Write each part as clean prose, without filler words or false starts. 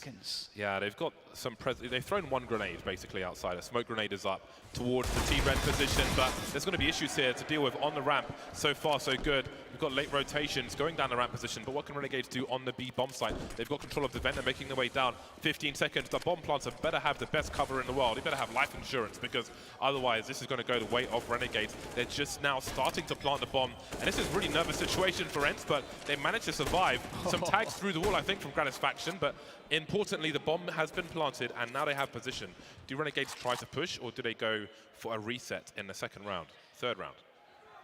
seconds. Yeah, they've got some they've thrown one grenade basically outside. A smoke grenade is up towards the T-red position, but there's going to be issues here to deal with on the ramp. So far, so good. We've got late rotations going down the ramp position, but what can Renegades do on the B bomb site? They've got control of the vent and making their way down. 15 seconds. The bomb planter better have the best cover in the world. They better have life insurance, because otherwise this is going to go the way of Renegades. They're just now starting to plant the bomb, and this is a really nervous situation for Ence, but they managed to survive. Some tags through the wall, I think, from Gratisfaction, but importantly, the bomb has been planted, and now they have position. Do Renegades try to push, or do they go for a reset in the second round, third round?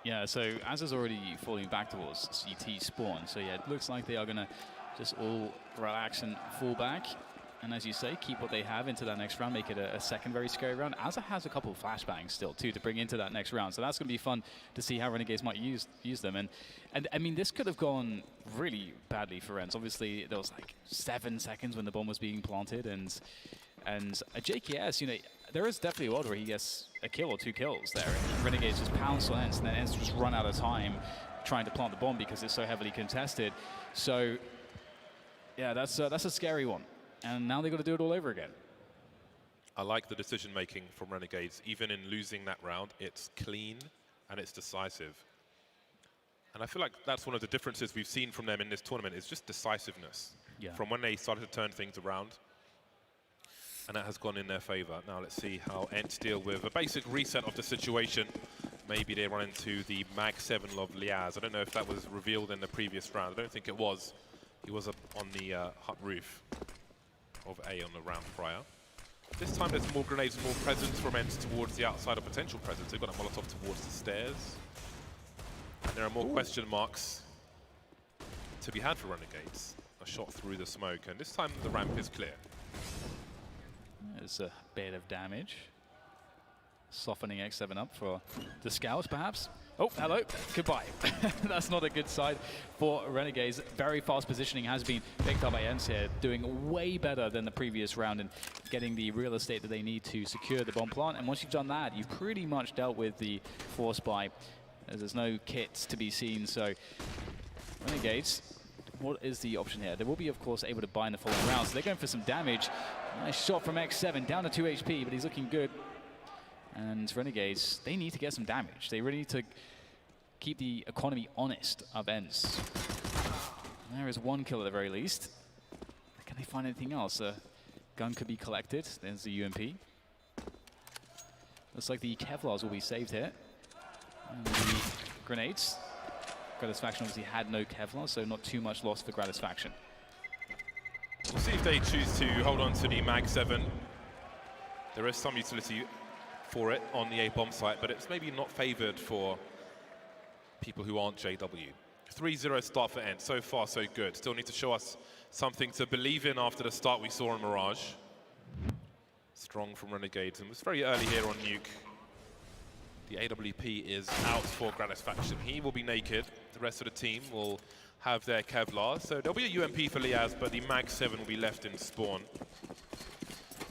Yeah, so Az is already falling back towards CT spawn. So yeah, it looks like they are going to just all relax and fall back. And as you say, keep what they have into that next round, make it a second very scary round. Asa has a couple of flashbangs still, too, to bring into that next round. So that's going to be fun to see how Renegades might use them. And I mean, this could have gone really badly for Ence. Obviously, there was like 7 seconds when the bomb was being planted. And a JKS, you know, there is definitely a world where he gets a kill or 2 kills there. And Renegades just pounce on Ence, and then Ence just run out of time trying to plant the bomb because it's so heavily contested. So, yeah, that's a scary one. And now they've got to do it all over again. I like the decision-making from Renegades. Even in losing that round, it's clean and it's decisive. And I feel like that's one of the differences we've seen from them in this tournament, is just decisiveness. Yeah. From when they started to turn things around. And that has gone in their favor. Now let's see how Ence deal with a basic reset of the situation. Maybe they run into the Mag 7 of Liaz. I don't know if that was revealed in the previous round. I don't think it was. He was up on the hut roof of A on the round prior. This time there's more grenades, more presence from Ence towards the outside of potential presence. They've got a Molotov towards the stairs. And there are more question marks to be had for Renegades. A shot through the smoke, and this time the ramp is clear. There's a bit of damage. Softening X7 up for the Scout, perhaps. Oh, hello. Goodbye. That's not a good side for Renegades. Very fast positioning has been picked up by Ence here, doing way better than the previous round and getting the real estate that they need to secure the bomb plant. And once you've done that, you've pretty much dealt with the force buy, as there's no kits to be seen. So Renegades, what is the option here? They will be, of course, able to buy in the following round. So they're going for some damage. Nice shot from X7, down to 2 HP, but he's looking good. And Renegades, they need to get some damage. They really need to keep the economy honest of Ence. There is 1 kill at the very least. Can they find anything else? A gun could be collected. There's the UMP. Looks like the Kevlars will be saved here. And the grenades. Gratisfaction obviously had no Kevlar, so not too much loss for Gratisfaction. We'll see if they choose to hold on to the Mag 7. There is some utility for it on the A bomb site, but it's maybe not favored for people who aren't JW. 3-0 start for Ence. So far, so good. Still need to show us something to believe in after the start we saw in Mirage. Strong from Renegades, and it was very early here on Nuke. The AWP is out for Gratisfaction. He will be naked. The rest of the team will have their Kevlar. So there'll be a UMP for Liaz, but the Mag 7 will be left in spawn.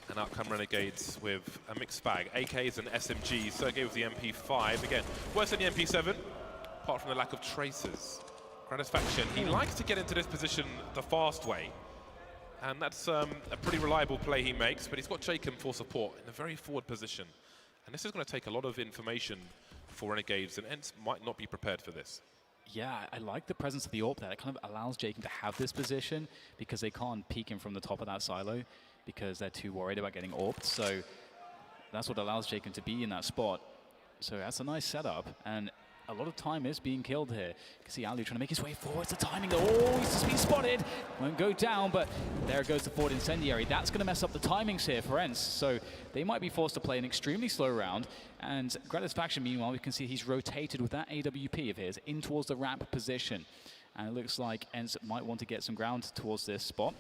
And out come Renegades with a mixed bag. AKs and SMGs. Sergey with the MP5. Again, worse than the MP7, apart from the lack of traces. Gratisfaction, he likes to get into this position the fast way. And that's a pretty reliable play he makes, but he's got Jacob for support in a very forward position. And this is going to take a lot of information for Renegades, and Ence might not be prepared for this. Yeah, I like the presence of the AWP there. It kind of allows Jacob to have this position because they can't peek him from the top of that silo because they're too worried about getting AWP'd. So that's what allows Jacob to be in that spot. So that's a nice setup, and a lot of time is being killed here. You can see Ali trying to make his way forward. The timing, oh, he's just been spotted. Won't go down, but there goes the forward incendiary. That's going to mess up the timings here for Ence. So they might be forced to play an extremely slow round. And Gratisfaction, meanwhile, we can see he's rotated with that AWP of his in towards the ramp position. And it looks like Ence might want to get some ground towards this spot.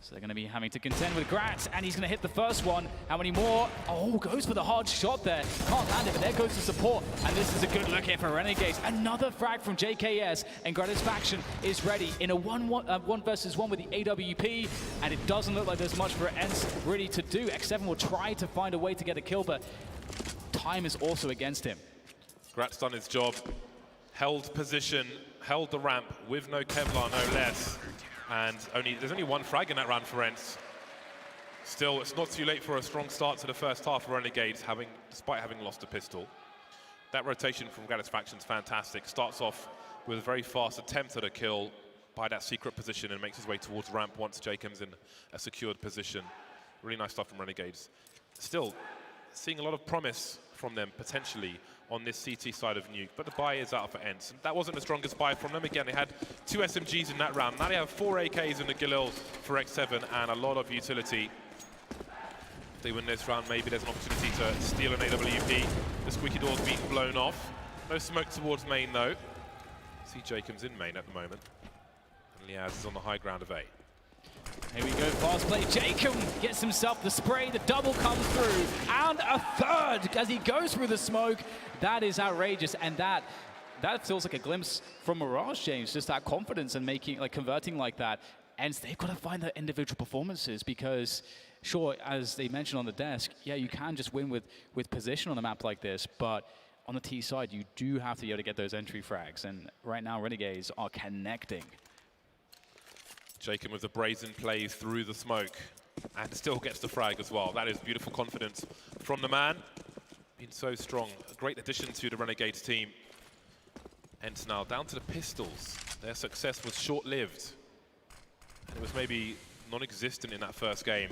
So they're going to be having to contend with Grat, and he's going to hit the first one. How many more? Oh, goes for the hard shot there. Can't land it, but there goes the support. And this is a good look here for Renegades. Another frag from JKS, and Gratisfaction is ready in a 1 versus 1 with the AWP. And it doesn't look like there's much for Ence really to do. X7 will try to find a way to get a kill, but time is also against him. Grat's done his job. Held position, held the ramp with no Kevlar, no less. And there's only 1 frag in that round for Ence. Still, it's not too late for a strong start to the first half for Renegades, despite having lost a pistol. That rotation from Gratisfaction's fantastic. Starts off with a very fast attempt at a kill by that secret position and makes his way towards ramp once Jacob's in a secured position. Really nice stuff from Renegades. Still, seeing a lot of promise from them, potentially, on this CT side of Nuke, but the buy is out for Ence. And that wasn't the strongest buy from them. Again, they had 2 SMGs in that round. Now they have 4 AKs in the Galil for X7 and a lot of utility. If they win this round, maybe there's an opportunity to steal an AWP. The squeaky door's being blown off. No smoke towards main, though. See Jacob's in main at the moment. And Liaz is on the high ground of A. Here we go, fast play. Jacob gets himself the spray, the double comes through, and a third as he goes through the smoke. That is outrageous, and that feels like a glimpse from Mirage, James, just that confidence and making, like, converting like that. And they've got to find their individual performances because, sure, as they mentioned on the desk, yeah, you can just win with position on a map like this, but on the T side, you do have to be able to get those entry frags, and right now, Renegades are connecting. Jacob with the brazen play through the smoke and still gets the frag as well. That is beautiful confidence from the man. Been so strong. A great addition to the Renegades team. Ence now down to the pistols. Their success was short-lived. It was maybe non-existent in that first game.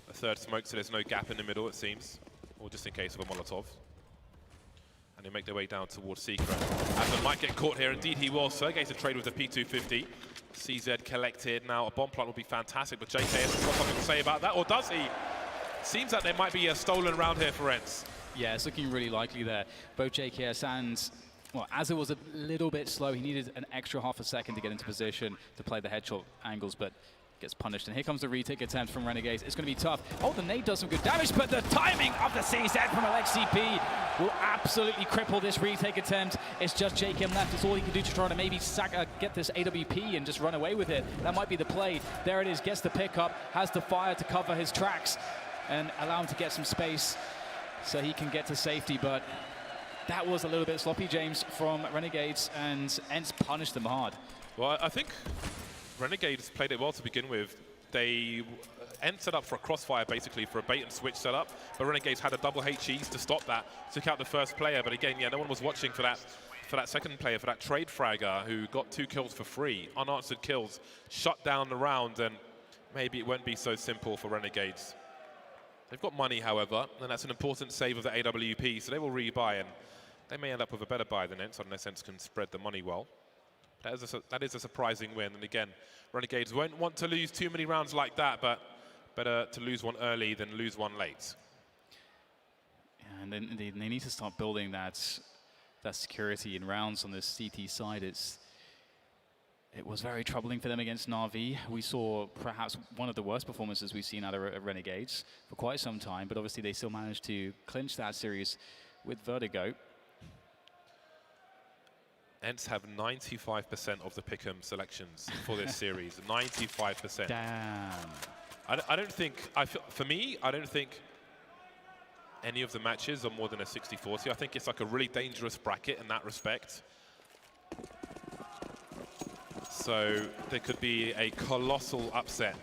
A third smoke, so there's no gap in the middle, it seems. Or just in case of a Molotov. And they make their way down towards Secret. Adman might get caught here. Indeed he will. Sergey to trade with the P250. CZ collected. Now a bomb plant would be fantastic, but JKS has got something to say about that, or does he? Seems like there might be a stolen round here for Ence. Yeah, it's looking really likely there. Both JKS and, well, as it was a little bit slow, he needed an extra half a second to get into position to play the headshot angles, but gets punished. And here comes the retake attempt from Renegades. It's going to be tough. Oh, the nade does some good damage, but the timing of the CZ from AlexCP will absolutely cripple this retake attempt. It's just JKM left. It's all he can do to try to maybe get this AWP and just run away with it. That might be the play. There it is. Gets the pickup. Has the fire to cover his tracks and allow him to get some space so he can get to safety. But that was a little bit sloppy, James, from Renegades, and Ence punished them hard. Well, I think Renegades played it well to begin with. They Ence set up for a crossfire, basically, for a bait and switch setup, but Renegades had a double HEs to stop that, took out the first player, but again, yeah, no one was watching for that second player, for that trade fragger who got 2 kills for free, unanswered kills, shut down the round, and maybe it won't be so simple for Renegades. They've got money, however, and that's an important save of the AWP, so they will rebuy, and they may end up with a better buy than Ence, unless Ence can spread the money well. That is a surprising win, and again, Renegades won't want to lose too many rounds like that, but better to lose one early than lose one late. Yeah, and then they need to start building that security in rounds on this CT side. It was very troubling for them against Navi. We saw perhaps one of the worst performances we've seen out of Renegades for quite some time, but obviously they still managed to clinch that series with Vertigo. Ence have 95% of the pick'em selections for this series. 95%. Damn. I don't think, for me, I don't think any of the matches are more than a 60-40. I think it's like a really dangerous bracket in that respect. So there could be a colossal upset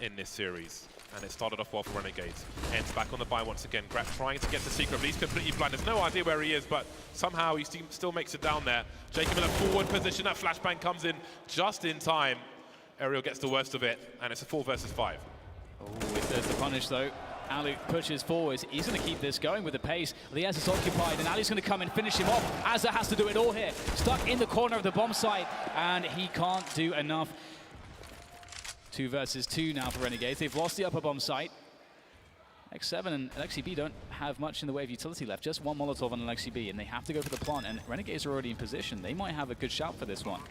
in this series. And it started off well for Renegades. Ence back on the buy once again. Grab trying to get the secret, but he's completely blind. There's no idea where he is, but somehow he still makes it down there. Jacob in a forward position. That flashbang comes in just in time. Ariel gets the worst of it, and it's a 4 versus 5. Oh, if there's the punish, though. Ali pushes forwards. He's going to keep this going with the pace. Liaz is occupied, and Ali's going to come and finish him off. Azza has to do it all here. Stuck in the corner of the bomb site, and he can't do enough. 2 versus 2 now for Renegades. They've lost the upper bomb site. X7 and AlexCP don't have much in the way of utility left. Just one Molotov on AlexCP, and they have to go for the plant. And Renegades are already in position. They might have a good shout for this one.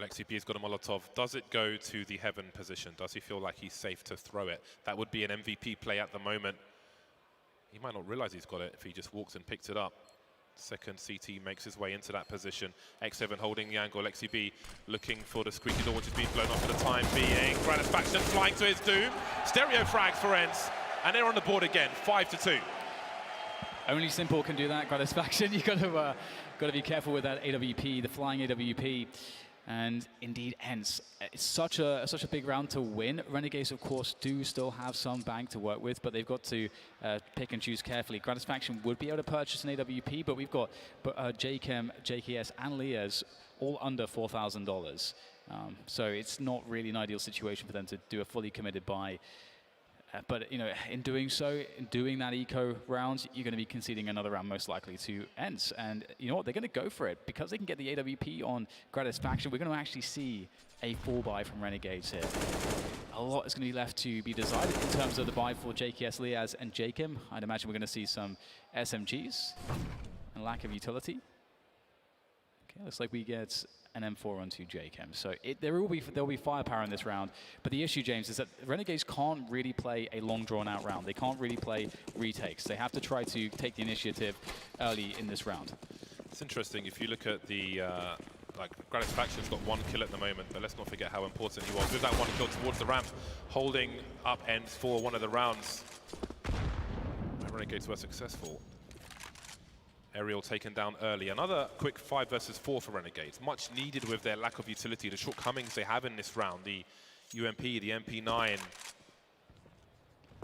AlexCP's got a Molotov. Does it go to the heaven position? Does he feel like he's safe to throw it? That would be an MVP play at the moment. He might not realize he's got it if he just walks and picks it up. Second CT makes his way into that position. X7 holding the angle. AlexCP looking for the squeaky door, which is being blown off for the time being. Gratisfaction flying to his doom. Stereo frags for Ence, and they're on the board again. 5-2. Only Simple can do that. Gratisfaction. You got to be careful with that AWP, the flying AWP. And indeed, Ence. It's such a big round to win. Renegades, of course, do still have some bank to work with, but they've got to pick and choose carefully. Gratisfaction would be able to purchase an AWP, but we've got JChem, JKS, and Leas all under $4,000. So it's not really an ideal situation for them to do a fully committed buy. But, you know, in doing so, in doing that eco round, you're going to be conceding another round most likely to Ence. And you know what? They're going to go for it. Because they can get the AWP on Gratisfaction, we're going to actually see a full buy from Renegades here. A lot is going to be left to be decided in terms of the buy for JKS, Leas, and Jakim. I'd imagine we're going to see some SMGs and lack of utility. Okay, looks like we get an M4 onto JChem. So there will be firepower in this round. But the issue, James, is that Renegades can't really play a long drawn-out round. They can't really play retakes. They have to try to take the initiative early in this round. It's interesting. If you look at the Gratisfaction's got 1 kill at the moment, but let's not forget how important he was with that 1 kill towards the ramp, holding up Ence for one of the rounds. Renegades were successful. Aerial taken down early. Another quick 5 versus 4 for Renegades. Much needed with their lack of utility, the shortcomings they have in this round. The UMP, the MP9.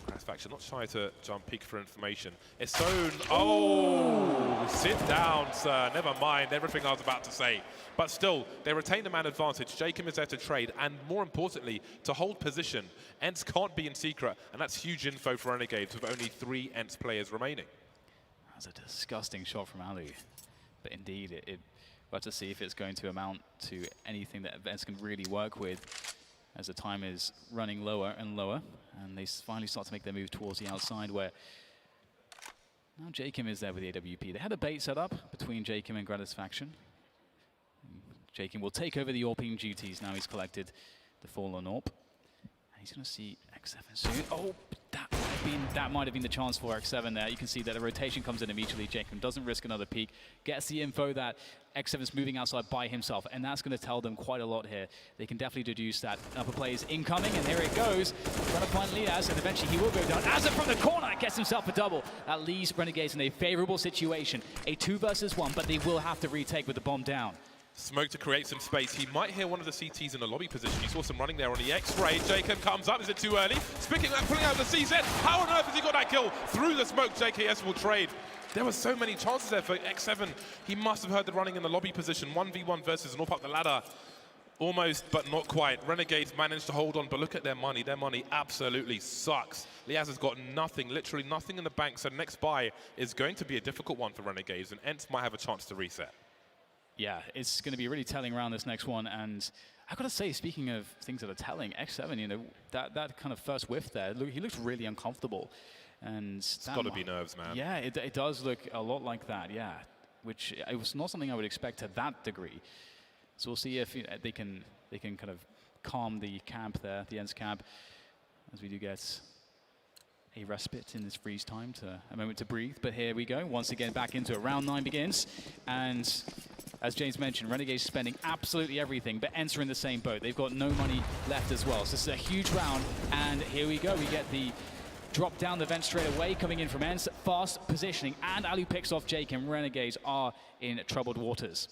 Gratisfaction not shy to jump peek for information. It's zone. Oh, sit down, sir. Never mind everything I was about to say. But still, they retain the man advantage. Jacob is there to trade, and more importantly, to hold position. Ence can't be in secret, and that's huge info for Renegades with only 3 Ence players remaining. That's a disgusting shot from Ali. But indeed, we'll have to see if it's going to amount to anything that Ence can really work with as the time is running lower and lower. And they finally start to make their move towards the outside where now Jakim is there with the AWP. They had a bait set up between Jakim and Gratisfaction. Jakim will take over the AWPing duties now he's collected the fallen AWP. And he's going to see X7 soon. Oh, that might have been the chance for X7 there. You can see that the rotation comes in immediately. Jacob doesn't risk another peek, gets the info that X7 is moving outside by himself, and that's going to tell them quite a lot here. They can definitely deduce that upper play is incoming, and here it goes. Trying to find Leas, and eventually he will go down. Azza from the corner gets himself a double. That leaves Renegades in a favorable situation. A 2 versus 1, but they will have to retake with the bomb down. Smoke to create some space. He might hear one of the CTs in the lobby position. You saw some running there on the X-ray. Jacob comes up. Is it too early? Spicking that, pulling out the CZ. How on earth has he got that kill? Through the smoke, JKS will trade. There were so many chances there for X7. He must have heard the running in the lobby position. 1v1 versus an AWP up the ladder. Almost, but not quite. Renegades managed to hold on, but look at their money. Their money absolutely sucks. Leas has got nothing, literally nothing in the bank. So next buy is going to be a difficult one for Renegades, and Ence might have a chance to reset. Yeah, it's going to be really telling around this next one, and I got to say, speaking of things that are telling, X7, you know, that kind of first whiff there, he looks really uncomfortable, and it's got to be nerves, man. Yeah, it does look a lot like that. Yeah, which it was not something I would expect to that degree. So we'll see if they can kind of calm the camp there, the Ence camp, as we do get a respite in this freeze time, a moment to breathe. But here we go, once again back into it. Round 9 begins, and as James mentioned, Renegades spending absolutely everything, but Ence are in the same boat. They've got no money left as well. So this is a huge round, and here we go. We get the drop down the vent straight away, coming in from Ence. Fast positioning, and Ali picks off Jake, and Renegades are in troubled waters.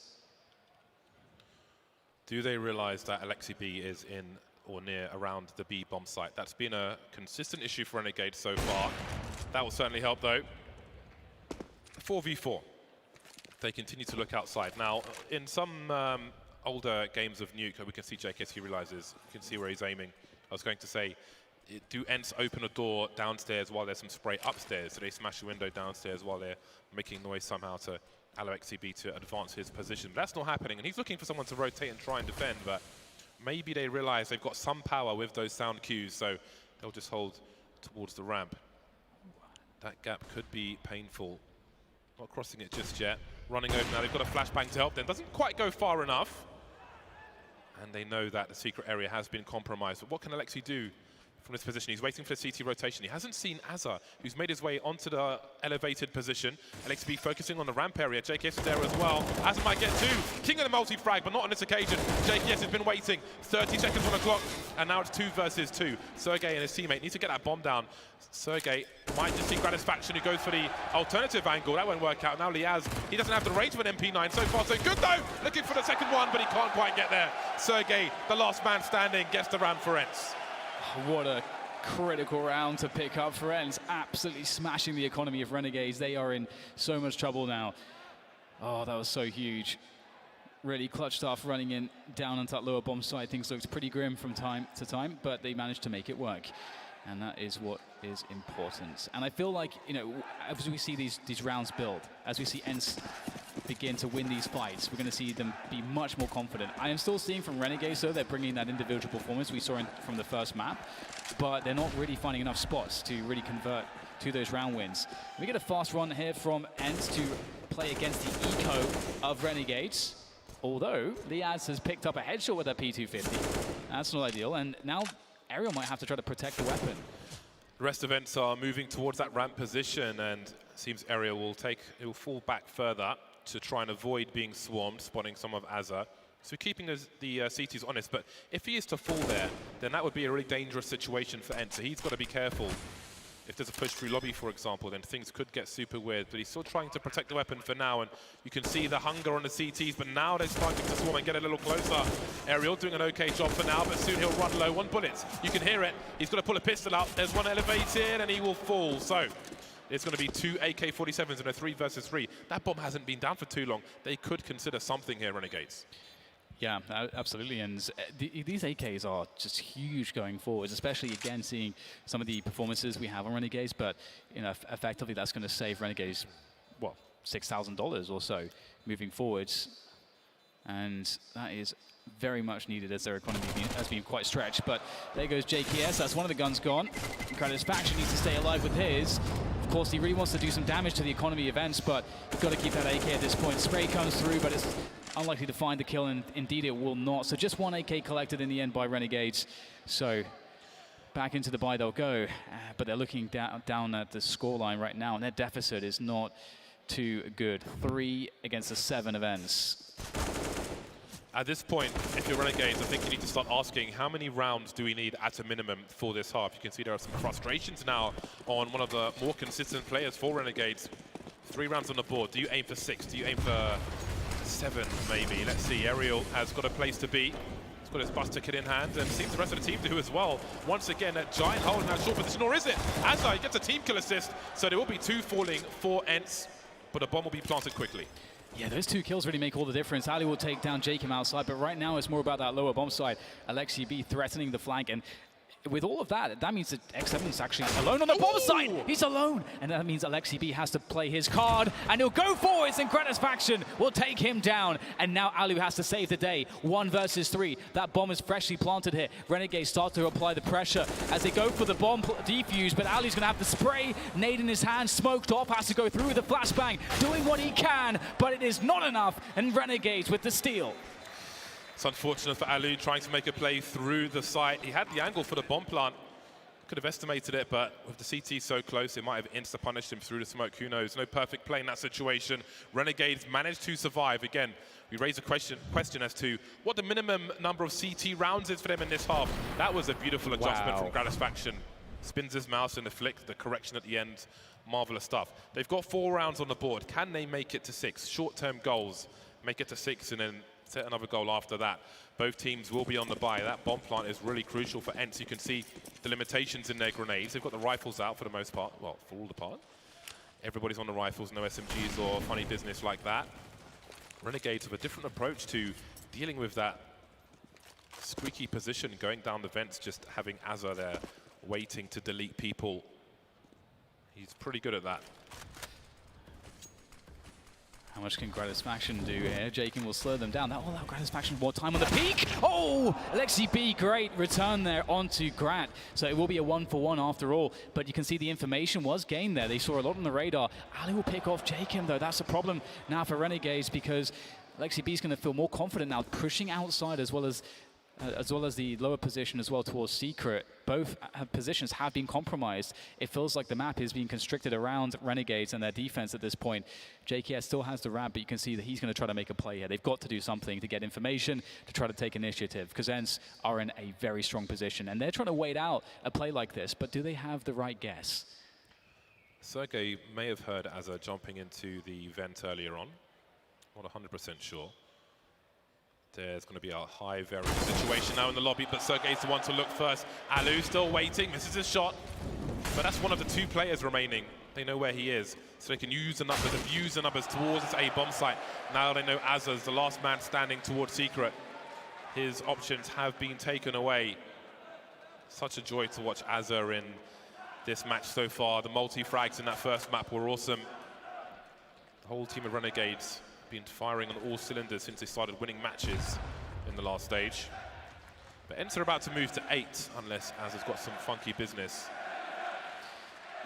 Do they realize that Alexi B is in or near around the B bomb site? That's been a consistent issue for Renegades so far. That will certainly help, though. 4v4. They continue to look outside. Now, in some older games of Nuke, we can see JKS, he realizes, you can see where he's aiming. I was going to say, do Ence open a door downstairs while there's some spray upstairs? So they smash the window downstairs while they're making noise somehow to allow XCB to advance his position. But that's not happening, and he's looking for someone to rotate and try and defend, but maybe they realize they've got some power with those sound cues, so they'll just hold towards the ramp. That gap could be painful. Not crossing it just yet. Running over now, they've got a flashbang to help them. Doesn't quite go far enough. And they know that the secret area has been compromised. But what can Alexi do from this position. He's waiting for the CT rotation. He hasn't seen Azza, who's made his way onto the elevated position. LXB focusing on the ramp area. JKS is there as well. Azza might get two. King of the multi-frag, but not on this occasion. JKS has been waiting. 30 seconds on the clock, and now it's 2 versus 2. Sergey and his teammate need to get that bomb down. Sergey might just see Gratisfaction, who goes for the alternative angle. That won't work out. Now Liaz, he doesn't have the range of an MP9. So far, so good though. Looking for the second one, but he can't quite get there. Sergey, the last man standing, gets the round for Ence. What a critical round to pick up for Ence. Absolutely smashing the economy of Renegades. They are in so much trouble now. Oh, that was so huge. Really clutch stuff running in down onto that lower bomb side. Things looked pretty grim from time to time, but they managed to make it work. And that is what is important. And I feel like, you know, as we see these rounds build, as we see Ence begin to win these fights, we're going to see them be much more confident. I am still seeing from Renegades, though, they're bringing that individual performance we saw from the first map, but they're not really finding enough spots to really convert to those round wins. We get a fast run here from Ence to play against the eco of Renegades, although Liaz has picked up a headshot with a P250. That's not ideal, and now Ariel might have to try to protect the weapon. The rest of Ence are moving towards that ramp position, and it seems Ariel will fall back further to try and avoid being swarmed, spotting some of Azza. So keeping the CTs honest, but if he is to fall there, then that would be a really dangerous situation for Ence. So he's got to be careful. If there's a push through lobby, for example, then things could get super weird. But he's still trying to protect the weapon for now, and you can see the hunger on the CTs, but now they're starting to swarm and get a little closer. Ariel doing an okay job for now, but soon he'll run low on bullets. You can hear it. He's got to pull a pistol out. There's one elevated, and he will fall. So it's going to be 2 AK-47s in a 3 versus 3. That bomb hasn't been down for too long. They could consider something here, Renegades. Yeah, absolutely, and these AKs are just huge going forwards, especially again seeing some of the performances we have on Renegades, but you know, effectively that's going to save Renegades, what, $6,000 or so moving forwards, and that is very much needed as their economy has been quite stretched. But there goes JKS, that's one of the guns gone. Gratisfaction needs to stay alive with his. Of course, he really wants to do some damage to the economy events, but you've got to keep that AK at this point. Spray comes through, but it's unlikely to find the kill, and indeed it will not. So just one AK collected in the end by Renegades. So back into the buy they'll go, but they're looking down at the scoreline right now, and their deficit is not too good. 3 against the 7 of Ence. At this point, if you're Renegades, I think you need to start asking how many rounds do we need at a minimum for this half. You can see there are some frustrations now on one of the more consistent players for Renegades. 3 rounds on the board. Do you aim for 6? Do you aim for 7 maybe? Let's see. Ariel has got a place to be. He's got his buster kit in hand, and seems the rest of the team do as well. Once again, that giant hole in that short position, or is it? Azza gets a team kill assist, so there will be 2 falling for Ence, but a bomb will be planted quickly. Yeah, those 2 kills really make all the difference. Ali will take down Jacob outside, but right now it's more about that lower bomb side. Alexi B threatening the flank, and with all of that, that means that X7 is actually alone on the bomb side. He's alone, and that means Alexi B has to play his card, and he'll go forwards, and Gratisfaction will take him down. And now Alu has to save the day. 1 versus 3. That bomb is freshly planted here. Renegades start to apply the pressure as they go for the bomb defuse, but Alu's gonna have the spray. Nade in his hand, smoked off, has to go through the flashbang, doing what he can, but it is not enough, and Renegades with the steal. It's unfortunate for Alu trying to make a play through the site. He had the angle for the bomb plant. Could have estimated it, but with the CT so close, it might have insta-punished him through the smoke. Who knows? No perfect play in that situation. Renegades managed to survive. Again, we raise a question as to what the minimum number of CT rounds is for them in this half. That was a beautiful adjustment from Gratisfaction. Spins his mouse in the flick, the correction at the end. Marvelous stuff. They've got 4 rounds on the board. Can they make it to 6? Short-term goals. Make it to 6 and then set another goal after that. Both teams will be on the buy. That bomb plant is really crucial for Ence. You can see the limitations in their grenades. They've got the rifles out for the most part. Well, for all the part. Everybody's on the rifles, no SMGs or funny business like that. Renegades have a different approach to dealing with that squeaky position, going down the vents, just having Azza there waiting to delete people. He's pretty good at that. How much can Gratisfaction do here? Jakin will slow them down. That will allow Gratisfaction more time on the peak. Oh, Alexi B, great return there onto Grat. So it will be a 1-for-1 after all. But you can see the information was gained there. They saw a lot on the radar. Ali will pick off Jakin though. That's a problem now for Renegades because Alexi B is going to feel more confident now, pushing outside as well as as well as the lower position as well towards Secret, both positions have been compromised. It feels like the map is being constricted around Renegades and their defense at this point. JKS still has the ramp, but you can see that he's going to try to make a play here. They've got to do something to get information, to try to take initiative, because Ence are in a very strong position, and they're trying to wait out a play like this, but do they have the right guess? Sergey may have heard Azza jumping into the vent earlier on. Not 100% sure. There's going to be a high variance situation now in the lobby, but Sergey's the one to look first. Alu still waiting, misses his shot. But that's one of the 2 players remaining. They know where he is, so they can use the numbers, abuse the numbers towards this A-bomb site. Now they know Azza's the last man standing towards Secret. His options have been taken away. Such a joy to watch Azza in this match so far. The multi-frags in that first map were awesome. The whole team of Renegades been firing on all cylinders since they started winning matches in the last stage. But Ence are about to move to 8 unless Azza's got some funky business.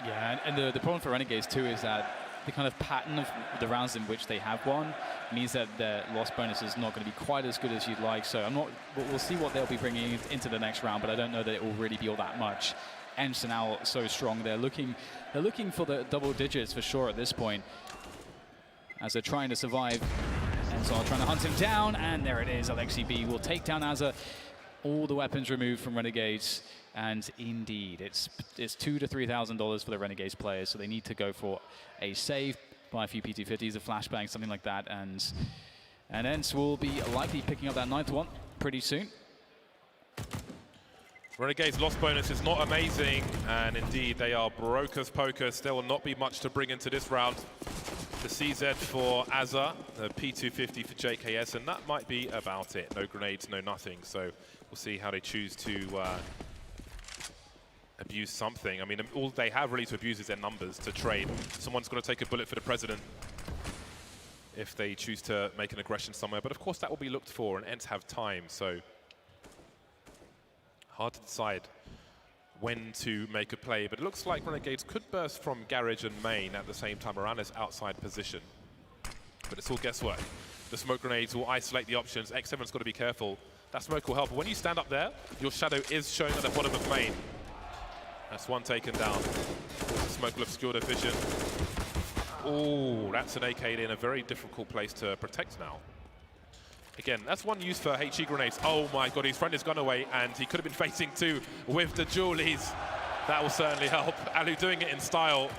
Yeah, and the problem for Renegades too is that the kind of pattern of the rounds in which they have won means that their loss bonus is not going to be quite as good as you'd like. So we'll see what they'll be bringing into the next round, but I don't know that it will really be all that much. Ence are now so strong. They're looking for the double digits for sure at this point, as they're trying to survive. Ence are trying to hunt him down, and there it is. Alexi B will take down Azza. All the weapons removed from Renegades, and indeed, it's $2,000 to $3,000 for the Renegades players, so they need to go for a save, buy a few PT50s, a flashbang, something like that, and Ence will be likely picking up that 9th one pretty soon. Renegades' loss bonus is not amazing, and indeed they are broke as pokers. There will not be much to bring into this round. The CZ for Azza, the P250 for JKS, and that might be about it. No grenades, no nothing, so we'll see how they choose to abuse something. I mean, all they have really to abuse is their numbers to trade. Someone's got to take a bullet for the president if they choose to make an aggression somewhere, but of course that will be looked for, and Ence have time, so hard to decide when to make a play, but it looks like Renegades could burst from garage and main at the same time around this outside position. But it's all guesswork. The smoke grenades will isolate the options. X7's got to be careful. That smoke will help, but when you stand up there, your shadow is shown at the bottom of main. That's one taken down. The smoke will obscure the vision. Oh, that's an AK in a very difficult place to protect now. Again, that's one used for HE grenades. Oh my god, he's thrown his gun away, and he could have been facing 2 with the Julies. That will certainly help. Alu doing it in style.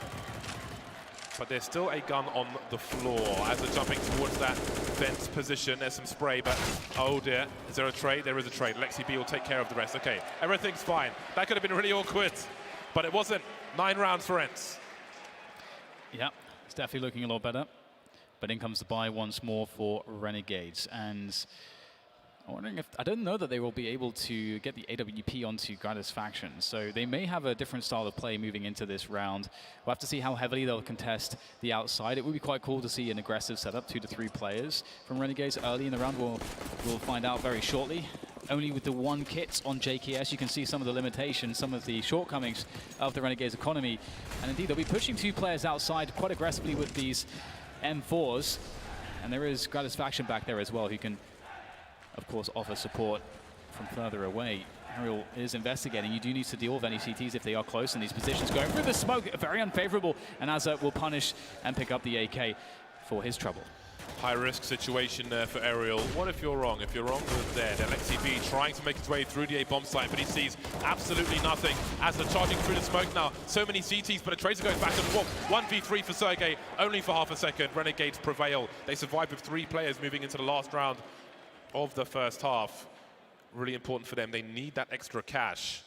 But there's still a gun on the floor as they're jumping towards that fence position. There's some spray, but oh dear. Is there a trade? There is a trade. Lexi B will take care of the rest. Okay, everything's fine. That could have been really awkward, but it wasn't. 9 rounds for Ence. Yeah, it's definitely looking a lot better. But in comes the buy once more for Renegades, and I'm wondering if, I don't know that they will be able to get the AWP onto Gratis Faction, so they may have a different style of play moving into this round. We'll have to see how heavily they'll contest the outside. It would be quite cool to see an aggressive setup, 2 to 3 players from Renegades early in the round. We'll find out very shortly. Only with the 1 kit on JKS, you can see some of the limitations, some of the shortcomings of the Renegades economy, and indeed they'll be pushing 2 players outside quite aggressively with these M4s, and there is Gratis Faction back there as well, who can, of course, offer support from further away. Ariel is investigating. You do need to deal with any CTs if they are close in these positions. Going through the smoke, very unfavorable, and Azza will punish and pick up the AK for his trouble. High-risk situation there for Ariel. What if you're wrong? If you're wrong, you're dead. Alexi B trying to make his way through the A-bomb site, but he sees absolutely nothing as they're charging through the smoke now. So many CTs, but a Tracer going back and forth. 1v3 for Sergey, only for half a second. Renegades prevail. They survive with 3 players moving into the last round of the first half. Really important for them. They need that extra cash.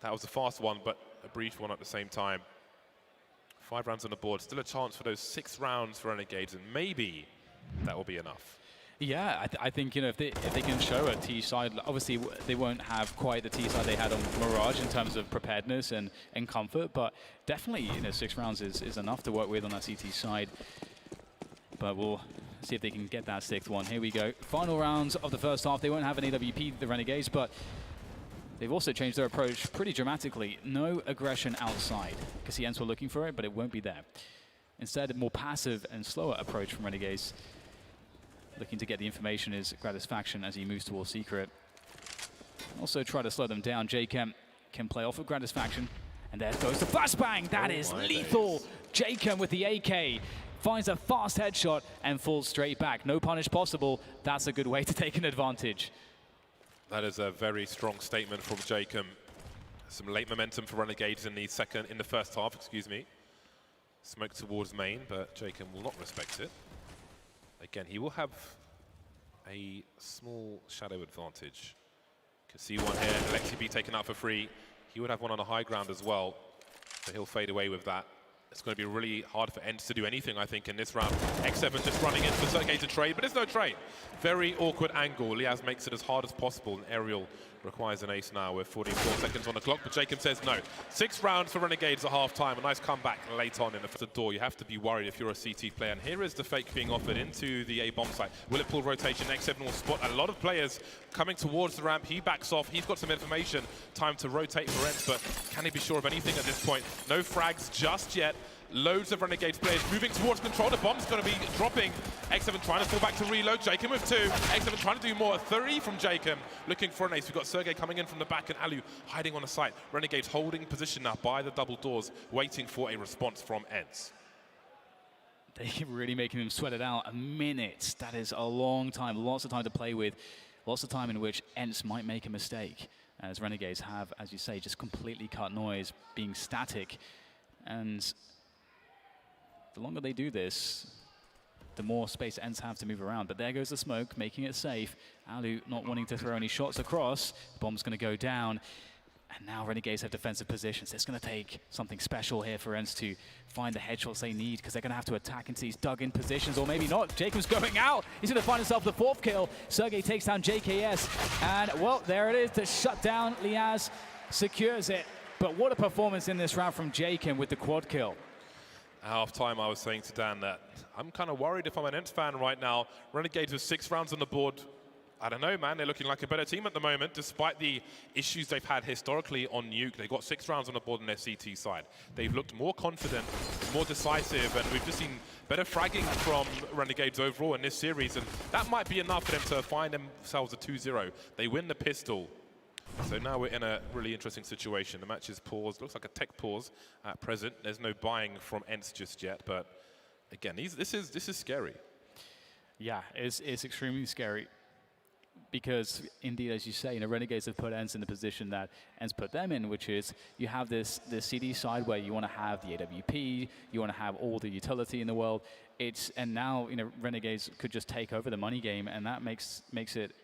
That was a fast one, but a brief one at the same time. 5 rounds on the board. Still a chance for those 6 rounds for Renegades, and maybe that will be enough. Yeah, I think, you know, if they can show a T side, obviously they won't have quite the T side they had on Mirage in terms of preparedness and comfort, but definitely, you know, 6 rounds is enough to work with on that CT side. But we'll see if they can get that 6th one. Here we go. Final rounds of the first half. They won't have an AWP, the Renegades, but they've also changed their approach pretty dramatically. No aggression outside, because the Ence were looking for it, but it won't be there. Instead, a more passive and slower approach from Renegades. Looking to get the information is Gratis Faction as he moves towards Secret. Also try to slow them down. J-Chem can play off of Gratisfaction. And there goes the flashbang. That is lethal. J-Chem with the AK finds a fast headshot and falls straight back. No punish possible. That's a good way to take an advantage. That is a very strong statement from J-Chem. Some late momentum for Renegades in the first half, excuse me. Smoke towards main, but J-Chem will not respect it. Again, he will have a small shadow advantage. Can see one here, Alexi B taken out for free. He would have one on the high ground as well, so he'll fade away with that. It's going to be really hard for Ence to do anything, I think, in this round. X7 just running in for Sergey to trade, but there's no trade. Very awkward angle. Liaz makes it as hard as possible, and Aerial requires an ace now with 44 seconds on the clock, but J-Chem says no. 6 rounds for Renegades at half-time. A nice comeback late on in the door. You have to be worried if you're a CT player, and here is the fake being offered into the A-bomb site. Will it pull rotation? X7 will spot a lot of players coming towards the ramp. He backs off. He's got some information. Time to rotate for Ence, but can he be sure of anything at this point? No frags just yet. Loads of Renegades players moving towards control. The bomb's going to be dropping. X7 trying to fall back to reload. J-Chem with 2. X7 trying to do more. 3 from J-Chem. Looking for an ace. We've got Sergey coming in from the back and Alu hiding on the site. Renegades holding position now by the double doors, waiting for a response from Ence. They're really making them sweat it out. A minute. That is a long time. Lots of time to play with. Lots of time in which Ence might make a mistake. As Renegades have, as you say, just completely cut noise, being static. And the longer they do this, the more space Ence have to move around. But there goes the smoke, making it safe. Alu not wanting to throw any shots across. The bomb's going to go down. And now Renegades have defensive positions. It's going to take something special here for Ence to find the headshots they need, because they're going to have to attack into these dug-in positions, or maybe not. Jacob's going out. He's going to find himself the 4th kill. Sergey takes down JKS. And, well, there it is to shut down. Liaz secures it. But what a performance in this round from J-Chem with the quad kill. At half-time, I was saying to Dan that I'm kind of worried if I'm an Ence fan right now. Renegades with 6 rounds on the board. I don't know, man. They're looking like a better team at the moment, despite the issues they've had historically on Nuke. They got 6 rounds on the board on their CT side. They've looked more confident, more decisive, and we've just seen better fragging from Renegades overall in this series, and that might be enough for them to find themselves a 2-0. They win the pistol. So now we're in a really interesting situation. The match is paused. Looks like a tech pause at present. There's no buying from Ence just yet, but again, this is scary. Yeah, it's extremely scary. Because indeed, as you say, Renegades have put Ence in the position that Ence put them in, which is you have this CD side where you want to have the AWP, you want to have all the utility in the world. And now Renegades could just take over the money game, and that makes it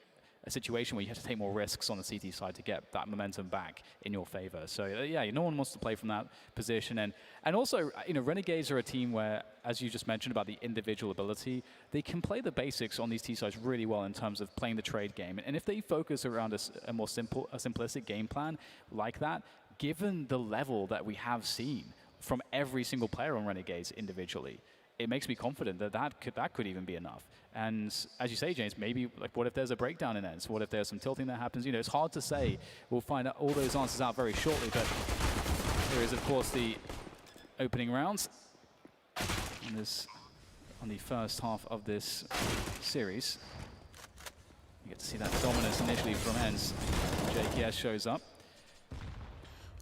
a situation where you have to take more risks on the CT side to get that momentum back in your favor. So yeah, no one wants to play from that position. And also, Renegades are a team where, as you just mentioned about the individual ability, they can play the basics on these T sides really well in terms of playing the trade game. And if they focus around a more simplistic game plan like that, given the level that we have seen from every single player on Renegades individually, it makes me confident that that could even be enough. And as you say, James, maybe what if there's a breakdown in Ence? What if there's some tilting that happens? It's hard to say. We'll find out all those answers out very shortly. But here is, of course, the opening rounds on the first half of this series. You get to see that dominance initially from Ence. JKS shows up.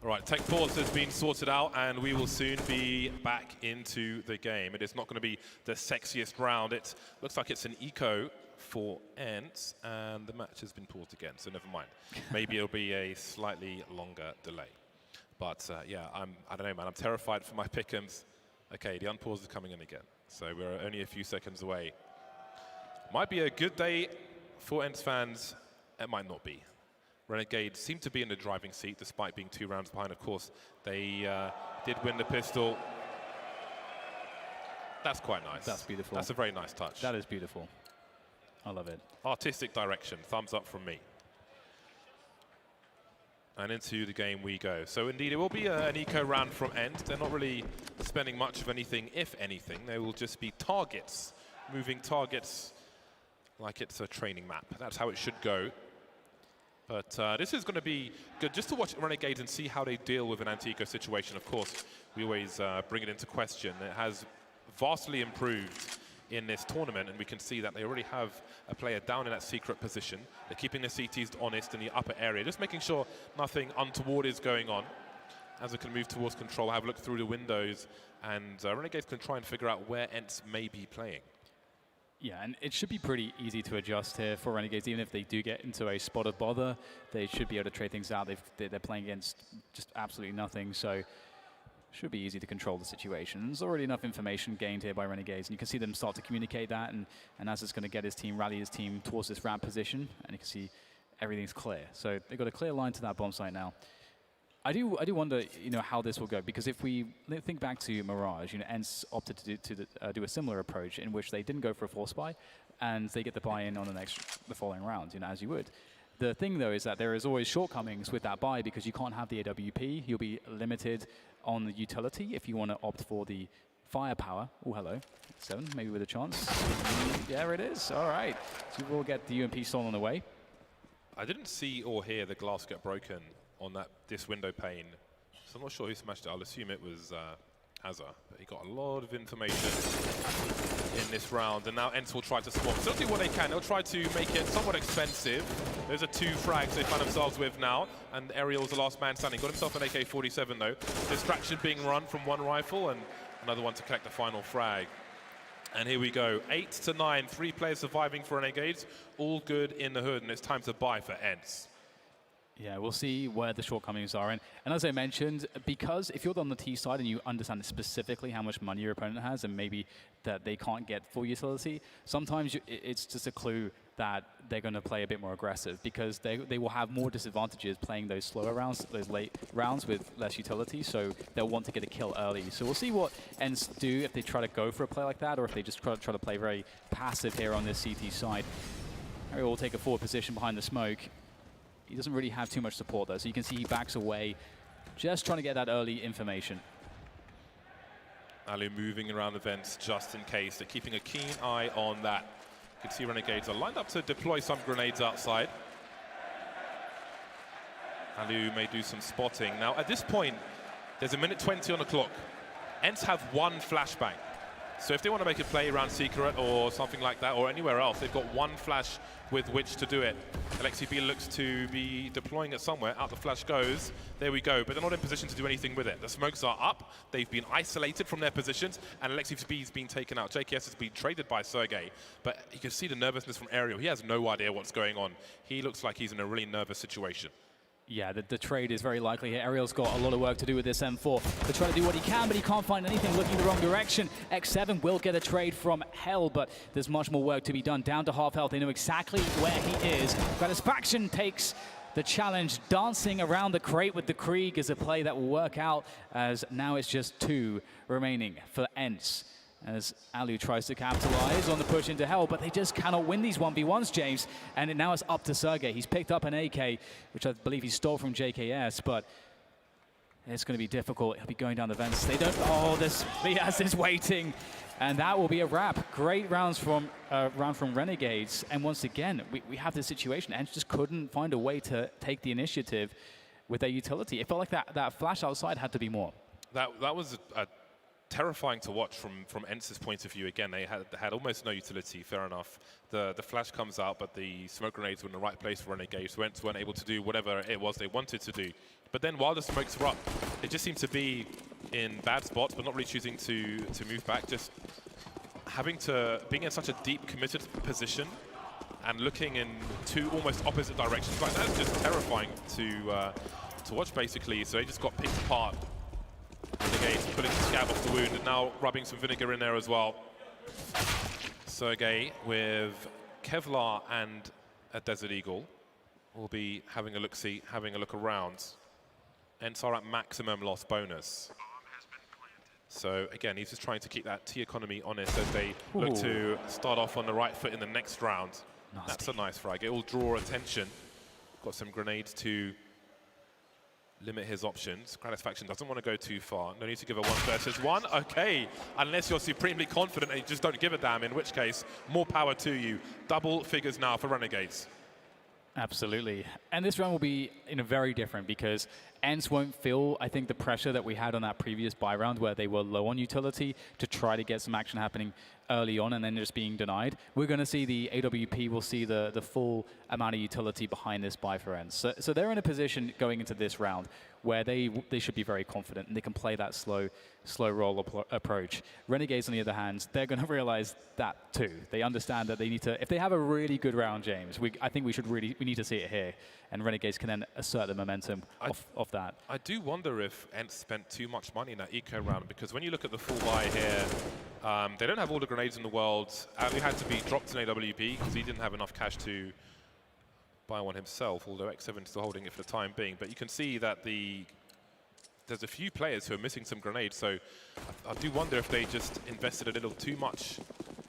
All right, tech pause has been sorted out, and we will soon be back into the game. It is not going to be the sexiest round. It looks like it's an eco for Ence, and the match has been paused again, so never mind. Maybe it'll be a slightly longer delay. But yeah, I don't know, man. I'm terrified for my pick'ems. Okay, the unpause is coming in again, so we're only a few seconds away. Might be a good day for Ence fans. It might not be. Renegades seem to be in the driving seat despite being 2 rounds behind. Of course, they did win the pistol. That's quite nice. That's beautiful. That's a very nice touch. That is beautiful. I love it. Artistic direction. Thumbs up from me. And into the game we go. So indeed, it will be an eco round from Ence. They're not really spending much of anything, if anything. They will just be targets, moving targets like it's a training map. That's how it should go. But this is going to be good just to watch Renegades and see how they deal with an anti-eco situation. Of course, we always bring it into question. It has vastly improved in this tournament, and we can see that they already have a player down in that secret position. They're keeping the CTs honest in the upper area, just making sure nothing untoward is going on. As they can move towards control, have a look through the windows, and Renegades can try and figure out where Ence may be playing. Yeah, and it should be pretty easy to adjust here for Renegades. Even if they do get into a spot of bother, they should be able to trade things out. They're playing against just absolutely nothing, so should be easy to control the situation. There's already enough information gained here by Renegades, and you can see them start to communicate that, and as it's going to get his team, rally his team towards this ramp position, and you can see everything's clear. So they've got a clear line to that bomb site now. I do wonder, how this will go, because if we think back to Mirage, Ence opted to do a similar approach in which they didn't go for a force buy, and they get the buy-in on the following round, as you would. The thing, though, is that there is always shortcomings with that buy because you can't have the AWP. You'll be limited on the utility if you want to opt for the firepower. Oh, hello. 7, maybe with a chance. There it is. All right. So we'll get the UMP stolen away. I didn't see or hear the glass get broken on this window pane, so I'm not sure who smashed it. I'll assume it was Hazza, but he got a lot of information in this round, and now Ence will try to swap. So they'll do what they can. They'll try to make it somewhat expensive. Those are 2 frags they find themselves with now, and Ariel's the last man standing. Got himself an AK-47 though. Distraction being run from one rifle, and another one to collect the final frag. And here we go, 8 to 9, 3 players surviving for Renegades, all good in the hood, and it's time to buy for Ence. Yeah, we'll see where the shortcomings are. And as I mentioned, because if you're on the T side and you understand specifically how much money your opponent has and maybe that they can't get full utility, sometimes it's just a clue that they're going to play a bit more aggressive because they will have more disadvantages playing those slower rounds, those late rounds with less utility, so they'll want to get a kill early. So we'll see what Ence do if they try to go for a play like that or if they just try to play very passive here on this CT side. Ariel will take a forward position behind the smoke. He doesn't really have too much support though, so you can see he backs away, just trying to get that early information. Alu moving around the vents just in case. They're keeping a keen eye on that. You can see Renegades are lined up to deploy some grenades outside. Alu may do some spotting. Now at this point, there's a minute 20 on the clock. Ence have 1 flashbang. So if they want to make a play around Secret or something like that, or anywhere else, they've got 1 flash with which to do it. Alexi B looks to be deploying it somewhere. Out the flash goes. There we go. But they're not in position to do anything with it. The smokes are up. They've been isolated from their positions, and Alexi B has been taken out. JKS has been traded by Sergey. But you can see the nervousness from Ariel. He has no idea what's going on. He looks like he's in a really nervous situation. Yeah, the trade is very likely here. Ariel's got a lot of work to do with this M4 to try to do what he can, but he can't find anything, looking the wrong direction. X7 will get a trade from Hell, but there's much more work to be done. Down to half health, they know exactly where he is. Gratisfaction takes the challenge. Dancing around the crate with the Krieg is a play that will work out, as now it's just 2 remaining for Ence. As Alu tries to capitalize on the push into Hell, but they just cannot win these 1v1s, James. And now it's up to Sergey. He's picked up an AK, which I believe he stole from JKS, but it's going to be difficult. He'll be going down the vents. They don't. Oh, this Liaz is waiting, and that will be a wrap. Great round from Renegades, and once again, we have this situation. Ence just couldn't find a way to take the initiative with their utility. It felt like that flash outside had to be more. That was a terrifying to watch from Ence's point of view. Again, they had almost no utility, fair enough. The flash comes out, but the smoke grenades were in the right place for Renegades, so Ence weren't able to do whatever it was they wanted to do. But then while the smokes were up, they just seemed to be in bad spots, but not really choosing to move back, just being in such a deep, committed position and looking in 2 almost opposite directions. Like, that's just terrifying to watch, basically. So they just got picked apart. Renegades pulling the scab off the wound, and now rubbing some vinegar in there as well. Sergey with Kevlar and a Desert Eagle will be having a look-see, having a look around. Ence are at maximum loss bonus. So again, he's just trying to keep that T economy honest as they look to start off on the right foot in the next round. Nasty. That's a nice frag. It will draw attention. Got some grenades to limit his options. Gratisfaction doesn't want to go too far. No need to give a 1 versus 1. Okay, unless you're supremely confident and you just don't give a damn, in which case, more power to you. Double figures now for Renegades. Absolutely. And this round will be very different because Ence won't feel, I think, the pressure that we had on that previous buy round where they were low on utility to try to get some action happening early on and then just being denied. We're going to see the AWP will see the full amount of utility behind this buy for Ence. So they're in a position going into this round where they should be very confident and they can play that slow roll approach. Renegades, on the other hand, they're going to realize that too. They understand that they need to, if they have a really good round, James, I think we need to see it here. And Renegades can then assert the momentum off that. I do wonder if Ence spent too much money in that eco round, because when you look at the full buy here, they don't have all the grenades in the world. He had to be dropped in AWP because he didn't have enough cash to buy one himself, although X7 is still holding it for the time being. But you can see that there's a few players who are missing some grenades, so I do wonder if they just invested a little too much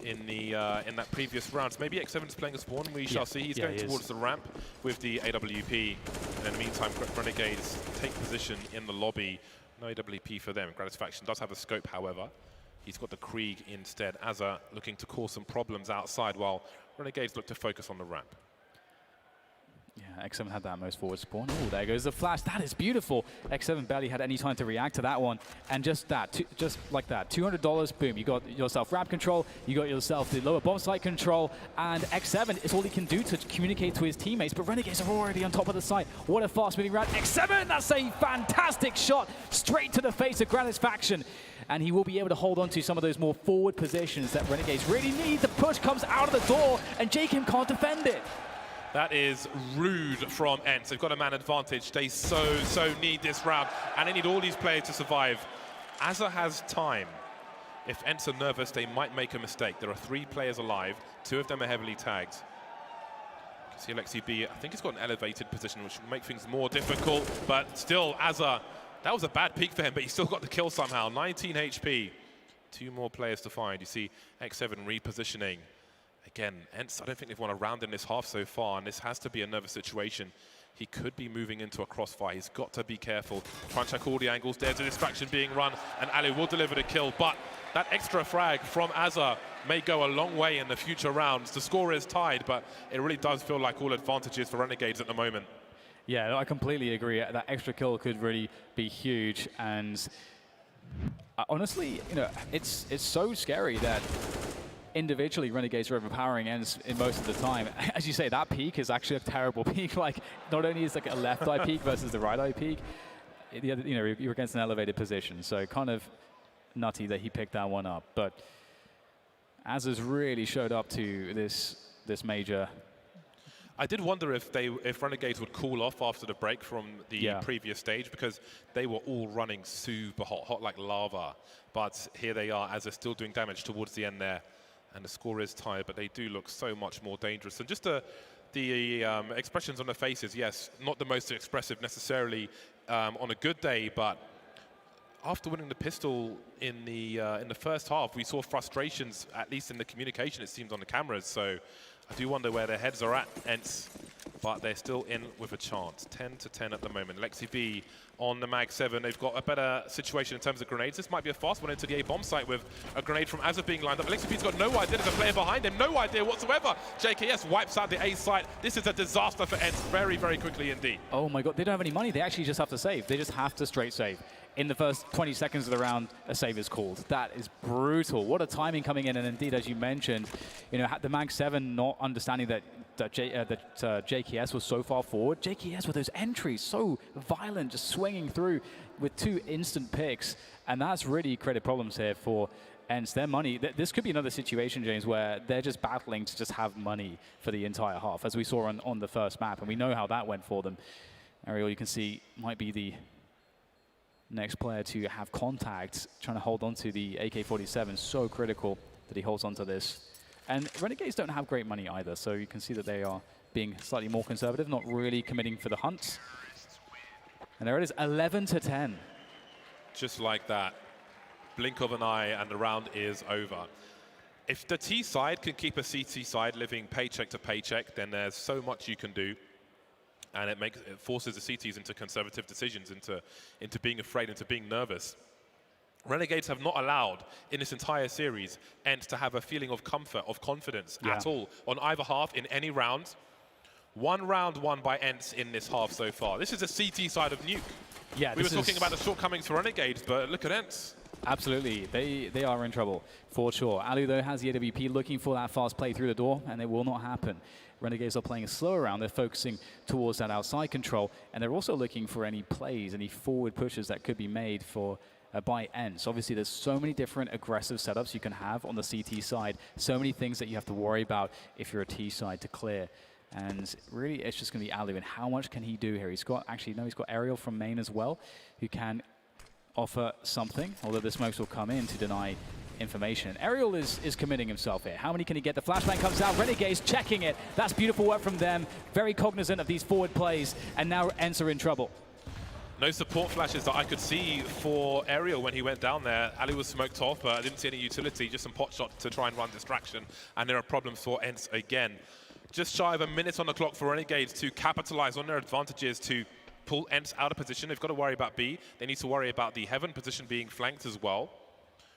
in that previous round. So maybe X7 is playing a spawn, we shall see. He's going towards the ramp with the AWP, and in the meantime, Renegades take position in the lobby. No AWP for them. Gratisfaction does have a scope, however. He's got the Krieg instead. Azza looking to cause some problems outside, while Renegades look to focus on the ramp. Yeah, X7 had that most forward spawn. Oh, there goes the flash. That is beautiful. X7 barely had any time to react to that one. And just that, just like that, $200, boom. You got yourself ramp control, you got yourself the lower bomb site control, and X7 is all he can do to communicate to his teammates. But Renegades are already on top of the site. What a fast-moving round. X7, that's a fantastic shot straight to the face of Gratisfaction. And he will be able to hold on to some of those more forward positions that Renegades really need. The push comes out of the door, and Jacob can't defend it. That is rude from Ence. They've got a man advantage. They so need this round, and they need all these players to survive. Azza has time. If Ence are nervous, they might make a mistake. There are 3 players alive. 2 of them are heavily tagged. You can see Alexi B, I think he's got an elevated position, which will make things more difficult, but still, Azza, that was a bad peak for him, but he still got the kill somehow. 19 HP. 2 more players to find. You see X7 repositioning. Again, Ence, I don't think they've won a round in this half so far, and this has to be a nervous situation. He could be moving into a crossfire. He's got to be careful. Try and check all the angles. There's a distraction being run, and Ali will deliver the kill. But that extra frag from Azza may go a long way in the future rounds. The score is tied, but it really does feel like all advantages for Renegades at the moment. Yeah, I completely agree. That extra kill could really be huge, and honestly, you know, it's so scary that individually Renegades are overpowering Ence in most of the time. As you say, that peak is actually a terrible peak. Like, not only is like a left eye peak versus the right eye peak, you know, you're against an elevated position. So kind of nutty that he picked that one up. But Azza's really showed up to this major. I did wonder if Renegades would cool off after the break from the previous stage, because they were all running super hot like lava. But here they are, as they're still doing damage towards the end there. And the score is tied, but they do look so much more dangerous. And just the expressions on their faces, yes, not the most expressive necessarily on a good day, but after winning the pistol in the first half, we saw frustrations, at least in the communication, it seems, on the cameras. So I do wonder where their heads are at, Ence, but they're still in with a chance. 10-10 at the moment. Lexi B on the Mag 7. They've got a better situation in terms of grenades. This might be a fast one into the A-bomb site with a grenade from Azza being lined up. Lexi B's got no idea. There's a player behind him. No idea whatsoever. JKS wipes out the A site. This is a disaster for Ence very, very quickly indeed. Oh my God, they don't have any money. They actually just have to save. They just have to straight save. In the first 20 seconds of the round, a save is called. That is brutal. What a timing coming in. And indeed, as you mentioned, you know, the Mag 7 not understanding that JKS was so far forward. JKS with those entries, so violent, just swinging through with 2 instant picks. And that's really created problems here for Ence. Their money, this could be another situation, James, where they're just battling to just have money for the entire half, as we saw on the first map. And we know how that went for them. Ariel, you can see, might be the next player to have contact, trying to hold on to the AK-47. So critical that he holds on to this. And Renegades don't have great money either, so you can see that they are being slightly more conservative, not really committing for the hunt. And there it is, 11-10. Just like that. Blink of an eye and the round is over. If the T side can keep a CT side living paycheck to paycheck, then there's so much you can do. And it forces the CTs into conservative decisions, into being afraid, into being nervous. Renegades have not allowed, in this entire series, Ence to have a feeling of comfort, of confidence at all, on either half in any round. One round won by Ence in this half so far. This is the CT side of Nuke. Yeah, we were talking about the shortcomings for Renegades, but look at Ence. Absolutely, they are in trouble, for sure. alu, though, has the AWP looking for that fast play through the door, and it will not happen. Renegades are playing a slower round. They're focusing towards that outside control, and they're also looking for any plays, any forward pushes that could be made for by Ence. Obviously, there's so many different aggressive setups you can have on the CT side, so many things that you have to worry about if you're a T side to clear. And really, it's just going to be alu, and how much can he do here? He's got, actually, no, he's got Aerial from main as well, who can offer something, although the smokes will come in to deny information. Aerial is committing himself here. How many can he get? The flashbang comes out. Renegades checking it. That's beautiful work from them. Very cognizant of these forward plays, and now Ence are in trouble. No support flashes that I could see for Aerial when he went down there. alu was smoked off, but I didn't see any utility, just some pot shots to try and run distraction, and there are problems for Ence again. Just shy of a minute on the clock for Renegades to capitalize on their advantages to pull Ence out of position. They've got to worry about B. They need to worry about the Heaven position being flanked as well.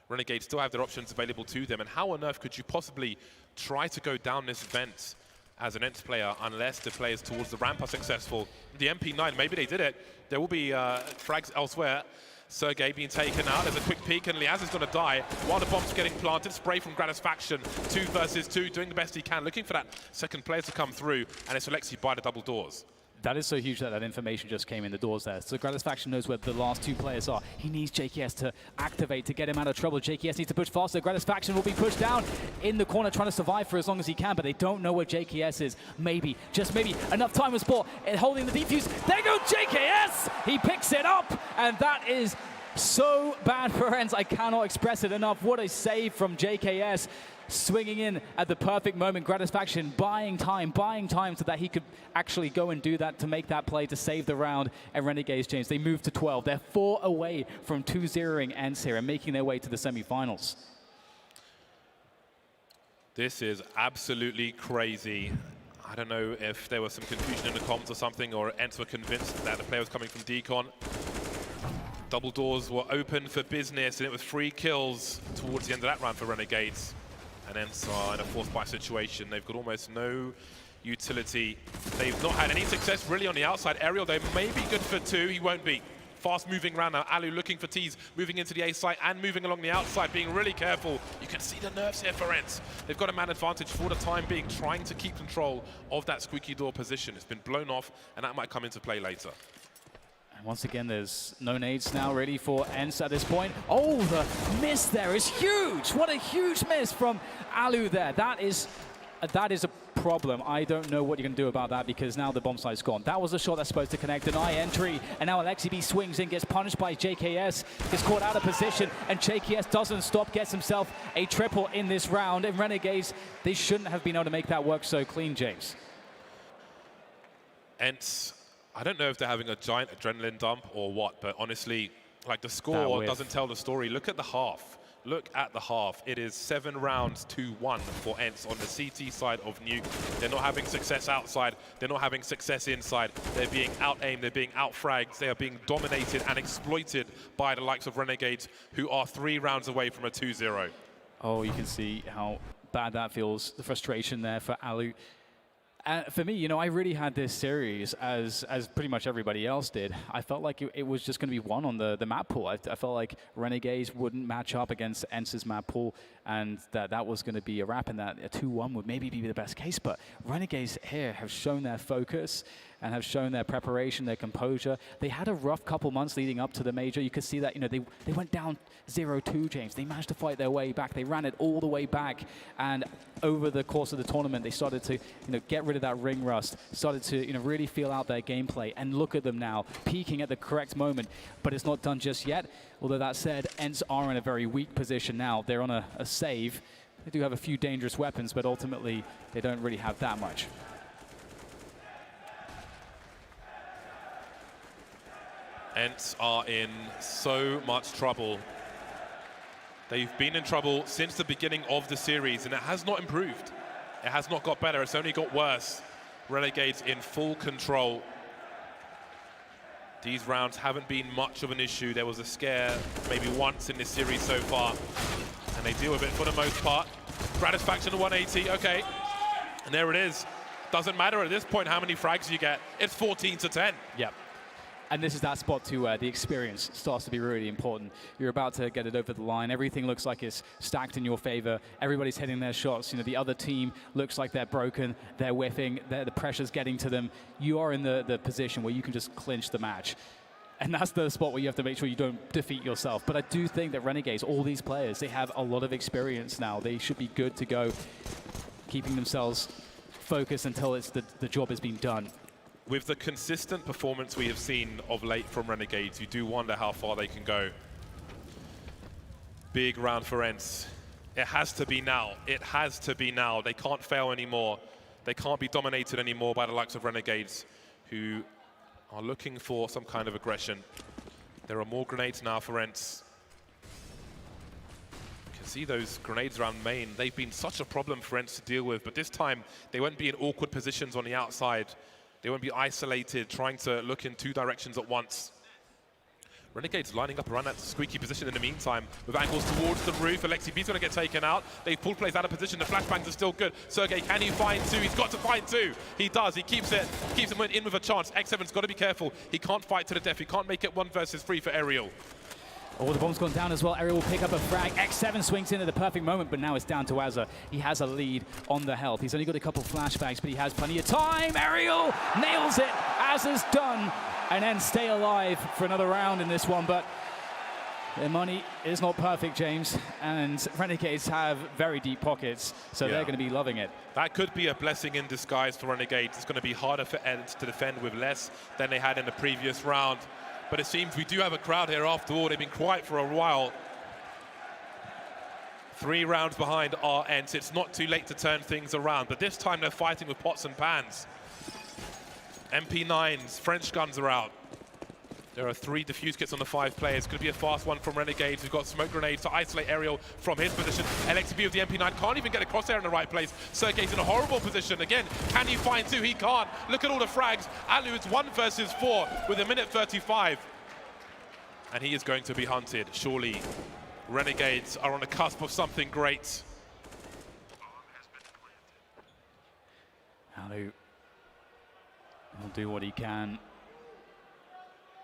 Renegades still have their options available to them, and how on earth could you possibly try to go down this vent as an Ence player unless the players towards the ramp are successful? The MP9, maybe they did it. There will be frags elsewhere. Sergey being taken out. There's a quick peek, and Liaz is going to die while the bomb's getting planted. Spray from Gratisfaction. 2 versus 2, doing the best he can, looking for that second player to come through, and it's Alexi by the double doors. That is so huge that that information just came in the doors there. So Gratisfaction knows where the last 2 players are. He needs JKS to activate to get him out of trouble. JKS needs to push faster. Gratisfaction will be pushed down in the corner, trying to survive for as long as he can, but they don't know where JKS is. Maybe, just maybe, enough time with Sport holding the defuse. There goes JKS! He picks it up, and that is so bad for Ence. I cannot express it enough. What a save from JKS. Swinging in at the perfect moment. Gratisfaction buying time so that he could actually go and do that to make that play to save the round. And Renegades, James, they move to 12. They're 4 away from 2-0ing Ence here and making their way to the semi-finals. This is absolutely crazy. I don't know if there was some confusion in the comms or something, or Ence were convinced that the player was coming from Decon. Double doors were open for business, and it was 3 kills towards the end of that round for Renegades. And Ence are in a forced buy situation. They've got almost no utility. They've not had any success really on the outside. Aerial, they may be good for 2. He won't be. Fast moving around now. alu looking for T's, moving into the A site and moving along the outside, being really careful. You can see the nerves here for Ence. They've got a man advantage for the time being, trying to keep control of that squeaky door position. It's been blown off, and that might come into play later. And once again, there's no nades now ready for Ence at this point. Oh, the miss there is huge. What a huge miss from alu there. That is a problem. I don't know what you're going to do about that, because now the bomb site's gone. That was a shot that's supposed to connect, deny entry, and now Alexi B swings in, gets punished by JKS, gets caught out of position, and JKS doesn't stop, gets himself a triple in this round. And Renegades, they shouldn't have been able to make that work so clean, James. Ence, I don't know if they're having a giant adrenaline dump or what, but honestly, like, the score doesn't tell the story. Look at the half. Look at the half. It is 7 rounds to 1 for Ence on the CT side of Nuke. They're not having success outside. They're not having success inside. They're being out-aimed. They're being out-fragged. They are being dominated and exploited by the likes of Renegades, who are 3 rounds away from a 2-0. Oh, you can see how bad that feels. The frustration there for alu. For me, you know, I really had this series as pretty much everybody else did. I felt like it was just going to be won on the map pool. I felt like Renegades wouldn't match up against Ence's map pool, and that was going to be a wrap, and that a 2-1 would maybe be the best case. But Renegades here have shown their focus and have shown their preparation, their composure. They had a rough couple months leading up to the major. You could see that, you know, they went down 0-2, James. They managed to fight their way back. They ran it all the way back, and over the course of the tournament, they started to, you know, get rid of that ring rust, started to, you know, really feel out their gameplay. And look at them now, peaking at the correct moment, but it's not done just yet. Although that said, Ence are in a very weak position now. They're on a save. They do have a few dangerous weapons, but ultimately, they don't really have that much. Ence are in so much trouble. They've been in trouble since the beginning of the series, and it has not improved. It has not got better, it's only got worse. Renegades in full control. These rounds haven't been much of an issue. There was a scare maybe once in this series so far, and they deal with it for the most part. Gratisfaction to 180, okay. And there it is. Doesn't matter at this point how many frags you get. It's 14 to 10. Yep. And this is that spot to where the experience starts to be really important. You're about to get it over the line. Everything looks like it's stacked in your favor. Everybody's hitting their shots. You know, the other team looks like they're broken. They're whiffing. The pressure's getting to them. You are in the position where you can just clinch the match. And that's the spot where you have to make sure you don't defeat yourself. But I do think that Renegades, all these players, they have a lot of experience now. They should be good to go, keeping themselves focused until it's the job has been done. With the consistent performance we have seen of late from Renegades, you do wonder how far they can go. Big round for Ence. It has to be now. It has to be now. They can't fail anymore. They can't be dominated anymore by the likes of Renegades, who are looking for some kind of aggression. There are more grenades now for Ence. You can see those grenades around main. They've been such a problem for Ence to deal with, but this time they won't be in awkward positions on the outside. They won't be isolated, trying to look in two directions at once. Renegades lining up around that squeaky position in the meantime, with angles towards the roof. AlexiB's going to get taken out. They've pulled plays out of position. The flashbangs are still good. Sergey, can he find two? He's got to find two. He does. He keeps him in with a chance. X7's got to be careful. He can't fight to the death. He can't make it 1 versus 3 for Aerial. Oh, the bomb's gone down as well. Aerial will pick up a frag. X7 swings in at the perfect moment, but now it's down to Azza. He has a lead on the health. He's only got a couple flashbacks, but he has plenty of time. Aerial nails it. Azza's done. And then stay alive for another round in this one, but their money is not perfect, James. And Renegades have very deep pockets, so they're going to be loving it. That could be a blessing in disguise for Renegades. It's going to be harder for Ence to defend with less than they had in the previous round. But it seems we do have a crowd here after all. They've been quiet for a while. 3 rounds behind are Ence. It's not too late to turn things around, but this time they're fighting with pots and pans. MP9s, French guns are out. There are 3 defuse kits on the 5 players. Could be a fast one from Renegades. We've got smoke grenades to isolate Aerial from his position. LXB with the MP9 can't even get a crosshair in the right place. Sergey's in a horrible position. Again, can he find 2? He can't. Look at all the frags. Alu, it's 1 versus 4 with 1:35. And he is going to be hunted. Surely Renegades are on the cusp of something great. Alu will do what he can.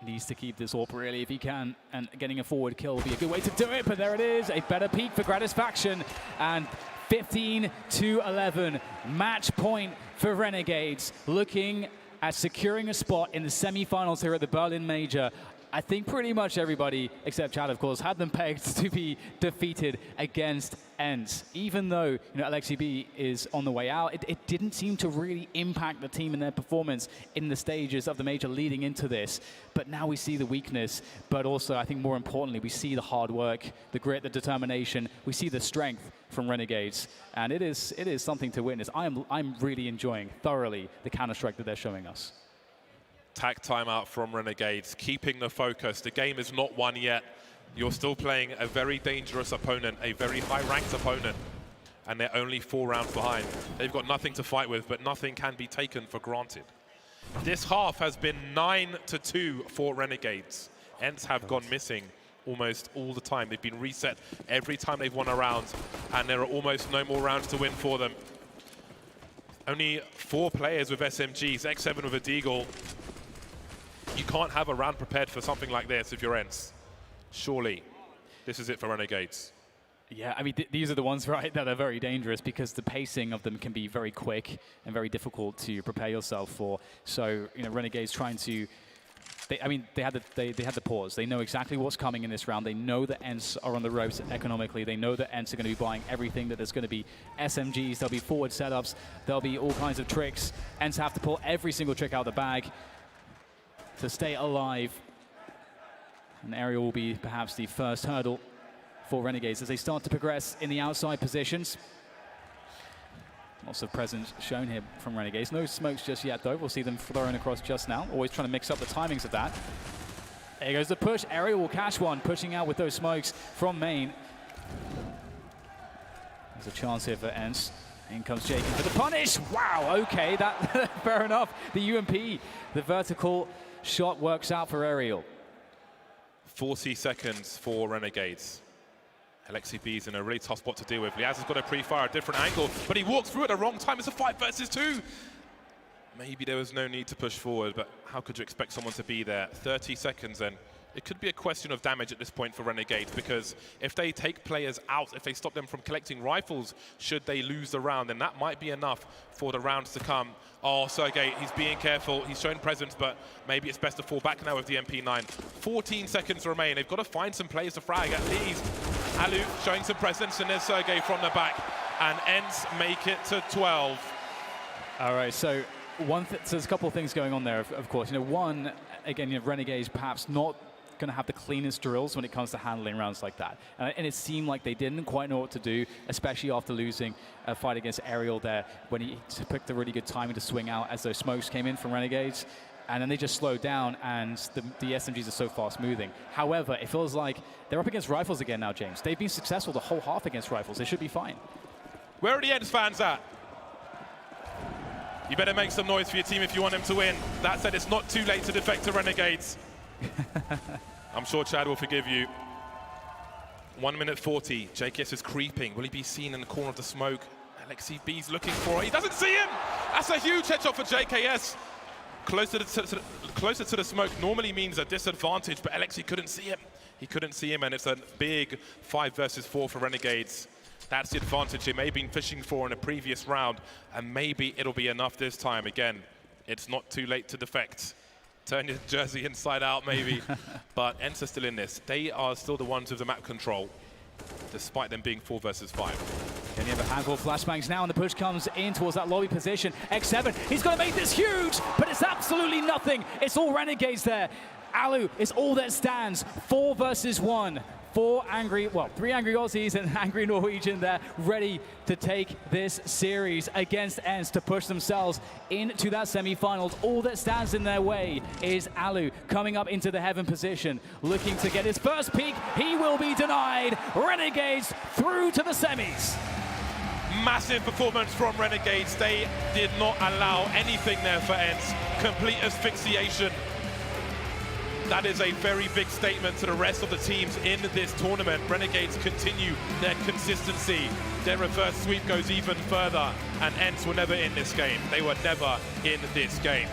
Needs to keep this up really if he can, and getting a forward kill will be a good way to do it, but there it is, a better peak for Gratisfaction, and 15-11, match point for Renegades, looking at securing a spot in the semi-finals here at the Berlin Major. I think pretty much everybody, except Chad of course, had them pegged to be defeated against Ence. Even though AlexiB is on the way out, it didn't seem to really impact the team and their performance in the stages of the major leading into this. But now we see the weakness, but also I think more importantly, we see the hard work, the grit, the determination, we see the strength from Renegades, and it is something to witness. I'm really enjoying thoroughly the Counter-Strike that they're showing us. Tack timeout from Renegades, keeping the focus. The game is not won yet. You're still playing a very dangerous opponent, a very high-ranked opponent, and they're only 4 rounds behind. They've got nothing to fight with, but nothing can be taken for granted. This half has been 9-2 for Renegades. Ence have gone missing almost all the time. They've been reset every time they've won a round, and there are almost no more rounds to win for them. Only 4 players with SMGs, X7 with a Deagle. You can't have a round prepared for something like this if you're Ence. Surely, this is it for Renegades. Yeah, I mean, these are the ones, right, that are very dangerous because the pacing of them can be very quick and very difficult to prepare yourself for. So, Renegades trying to... they had the pause. They know exactly what's coming in this round. They know that Ence are on the ropes economically. They know that Ence are going to be buying everything, that there's going to be SMGs, there'll be forward setups, there'll be all kinds of tricks. Ence have to pull every single trick out of the bag to stay alive. And Aerial will be perhaps the first hurdle for Renegades as they start to progress in the outside positions. Lots of presence shown here from Renegades. No smokes just yet, though. We'll see them thrown across just now. Always trying to mix up the timings of that. There goes the push. Aerial will catch one, pushing out with those smokes from main. There's a chance here for Ence. In comes Jacob for the punish. Wow, okay, that fair enough. The UMP, the vertical shot works out for Aerial. 40 seconds for Renegades. AlexiB's in a really tough spot to deal with. Liaz has got a pre-fire, a different angle, but he walks through at the wrong time. It's a 5 versus 2. maybe there was no need to push forward, but how could you expect someone to be there? 30 seconds and it could be a question of damage at this point for Renegades, because if they take players out, if they stop them from collecting rifles, should they lose the round, then that might be enough for the rounds to come. Oh, Sergey, he's being careful. He's showing presence, but maybe it's best to fall back now with the MP9. 14 seconds remain. They've got to find some players to frag at least. Alu showing some presence, and there's Sergey from the back. And Ence make it to 12. All right, so so there's a couple of things going on there, of course. You know, one, again, you know, Renegades perhaps not going to have the cleanest drills when it comes to handling rounds like that. And it seemed like they didn't quite know what to do, especially after losing a fight against Aerial there, when he picked a really good timing to swing out as those smokes came in from Renegades. And then they just slowed down, and the SMGs are so fast moving. However, it feels like they're up against rifles again now, James. They've been successful the whole half against rifles. They should be fine. Where are the Ence fans at? You better make some noise for your team if you want them to win. That said, it's not too late to defect to Renegades. I'm sure Chad will forgive you. 1 minute 40. JKS is creeping. Will he be seen in the corner of the smoke? Alexi B's looking for it. He doesn't see him! That's a huge headshot for JKS. Closer to the smoke normally means a disadvantage, but Alexi couldn't see him. He couldn't see him, and it's a big 5 versus 4 for Renegades. That's the advantage they may have been fishing for in a previous round, and maybe it'll be enough this time. Again, it's not too late to defect. Turn your jersey inside out, maybe. But Ence are still in this. They are still the ones with the map control, despite them being 4 versus 5. And you have a handful of flashbangs now, and the push comes in towards that lobby position. X7, he's going to make this huge, but it's absolutely nothing. It's all Renegades there. Alu is all that stands. 4 versus 1. 3 angry Aussies and an angry Norwegian there, ready to take this series against Ence to push themselves into that semi-finals. All that stands in their way is Alu coming up into the heaven position, looking to get his first peek. He will be denied. Renegades through to the semis. Massive performance from Renegades. They did not allow anything there for Ence. Complete asphyxiation. That is a very big statement to the rest of the teams in this tournament. Renegades continue their consistency. Their reverse sweep goes even further, and Ence were never in this game. They were never in this game.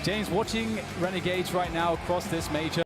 James, watching Renegades right now across this major,